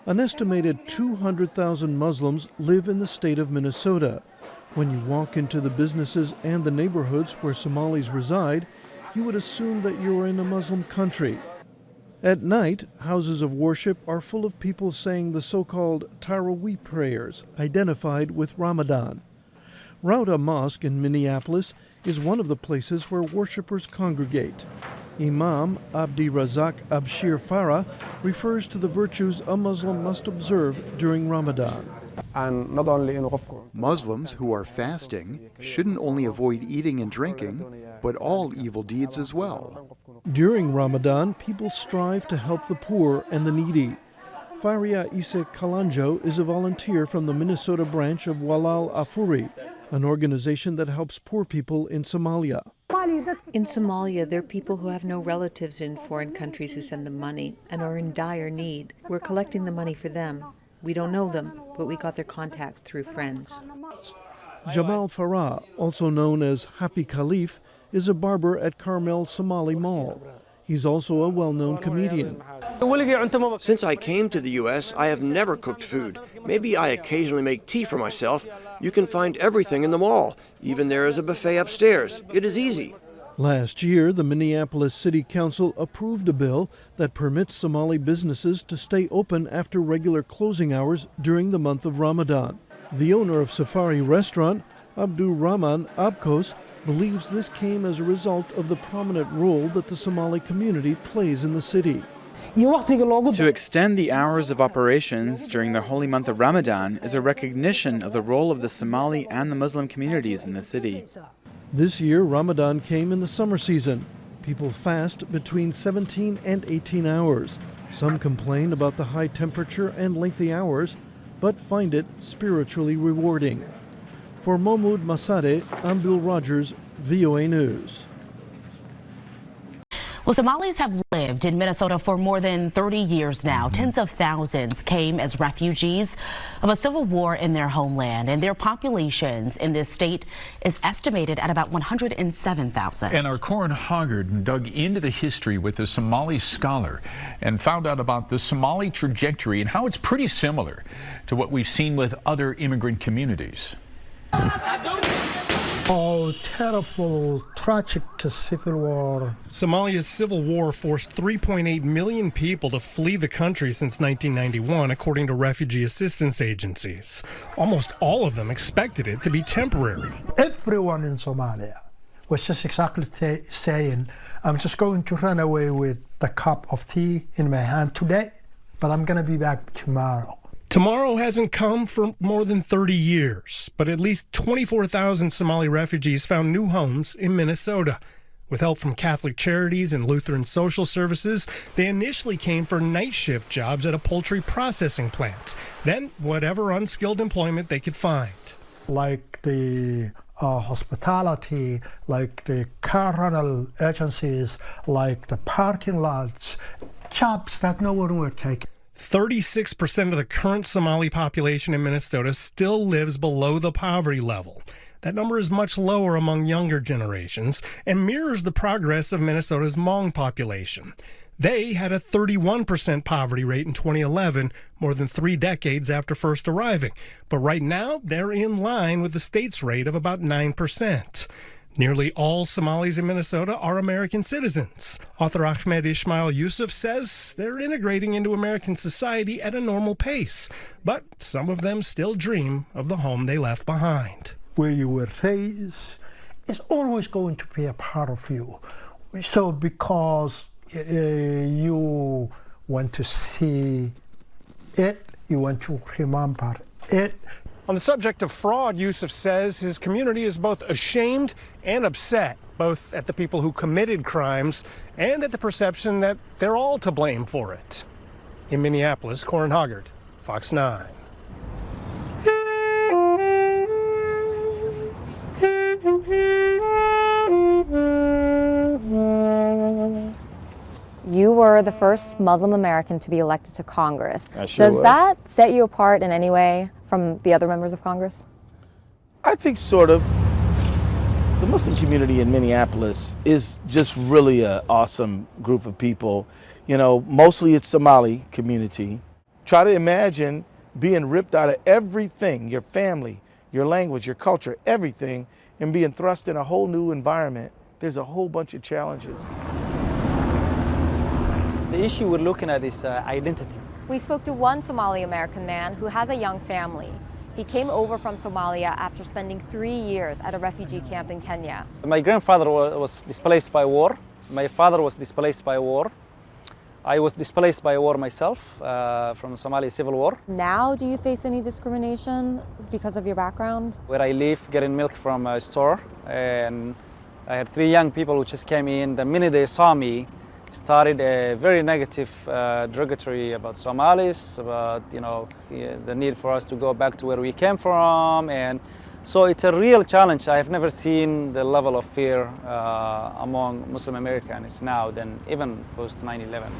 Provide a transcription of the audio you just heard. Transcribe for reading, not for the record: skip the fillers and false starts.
An estimated 200,000 Muslims live in the state of Minnesota. When you walk into the businesses and the neighborhoods where Somalis reside, you would assume that you're in a Muslim country. At night, houses of worship are full of people saying the so-called Tarawih prayers, identified with Ramadan. Rauda Mosque in Minneapolis is one of the places where worshipers congregate. Imam Abdi Razak Abshir Farah refers to the virtues a Muslim must observe during Ramadan. Muslims who are fasting shouldn't only avoid eating and drinking, but all evil deeds as well. During Ramadan, people strive to help the poor and the needy. Faria Ise Kalanjo is a volunteer from the Minnesota branch of Walal Afuri, an organization that helps poor people in Somalia. In Somalia, there are people who have no relatives in foreign countries who send them money and are in dire need. We're collecting the money for them. We don't know them, but we got their contacts through friends. Jamal Farah, also known as Happy Khalif, is a barber at Carmel Somali Mall. He's also a well-known comedian. Since I came to the U.S., I have never cooked food. Maybe I occasionally make tea for myself. You can find everything in the mall. Even there is a buffet upstairs. It is easy. Last year, the Minneapolis City Council approved a bill that permits Somali businesses to stay open after regular closing hours during the month of Ramadan. The owner of Safari Restaurant, Abdur Rahman Abkos, believes this came as a result of the prominent role that the Somali community plays in the city. To extend the hours of operations during the holy month of Ramadan is a recognition of the role of the Somali and the Muslim communities in the city. This year, Ramadan came in the summer season. People fast between 17 and 18 hours. Some complain about the high temperature and lengthy hours, but find it spiritually rewarding. For Mahmoud Masade, I'm Bill Rogers, VOA News. Well, Somalis have lived in Minnesota for more than 30 years now. Tens of thousands came as refugees of a civil war in their homeland, and their populations in this state is estimated at about 107,000. And our Corin Hoggard dug into the history with a Somali scholar and found out about the Somali trajectory and how it's pretty similar to what we've seen with other immigrant communities. Oh, terrible, tragic civil war. Somalia's civil war forced 3.8 million people to flee the country since 1991, according to refugee assistance agencies. Almost all of them expected it to be temporary. Everyone in Somalia was just exactly saying, I'm just going to run away with the cup of tea in my hand today, but I'm going to be back tomorrow. Tomorrow hasn't come for more than 30 years, but at least 24,000 Somali refugees found new homes in Minnesota. With help from Catholic Charities and Lutheran Social Services, they initially came for night shift jobs at a poultry processing plant, then whatever unskilled employment they could find. Like the hospitality, like the car rental agencies, like the parking lots, jobs that no one would take. 36% of the current Somali population in Minnesota still lives below the poverty level. That number is much lower among younger generations and mirrors the progress of Minnesota's Hmong population. They had a 31% poverty rate in 2011, more than 3 decades after first arriving. But right now, they're in line with the state's rate of about 9%. Nearly all Somalis in Minnesota are American citizens. Author Ahmed Ismail Yusuf says they're integrating into American society at a normal pace, but some of them still dream of the home they left behind. Where you were raised is always going to be a part of you. So because you want to see it, you want to remember it. On the subject of fraud, Yusuf says his community is both ashamed and upset, both at the people who committed crimes and at the perception that they're all to blame for it. In Minneapolis, Corin Hoggard, Fox 9. You were the first Muslim American to be elected to Congress. Does that set you apart in any way from the other members of Congress? I think sort of. The Muslim community in Minneapolis is just really an awesome group of people. You know, mostly it's Somali community. Try to imagine being ripped out of everything, your family, your language, your culture, everything, and being thrust in a whole new environment. There's a whole bunch of challenges. The issue we're looking at is identity. We spoke to one Somali American man who has a young family. He came over from Somalia after spending 3 years at a refugee camp in Kenya. My grandfather was displaced by war. My father was displaced by war. I was displaced by war myself from the Somali civil war. Now, do you face any discrimination because of your background? Where I live, getting milk from a store, and I had 3 young people who just came in. The minute they saw me, started a very negative derogatory about Somalis, about the need for us to go back to where we came from, and so it's a real challenge. I've never seen the level of fear among Muslim Americans now than even post 9/11.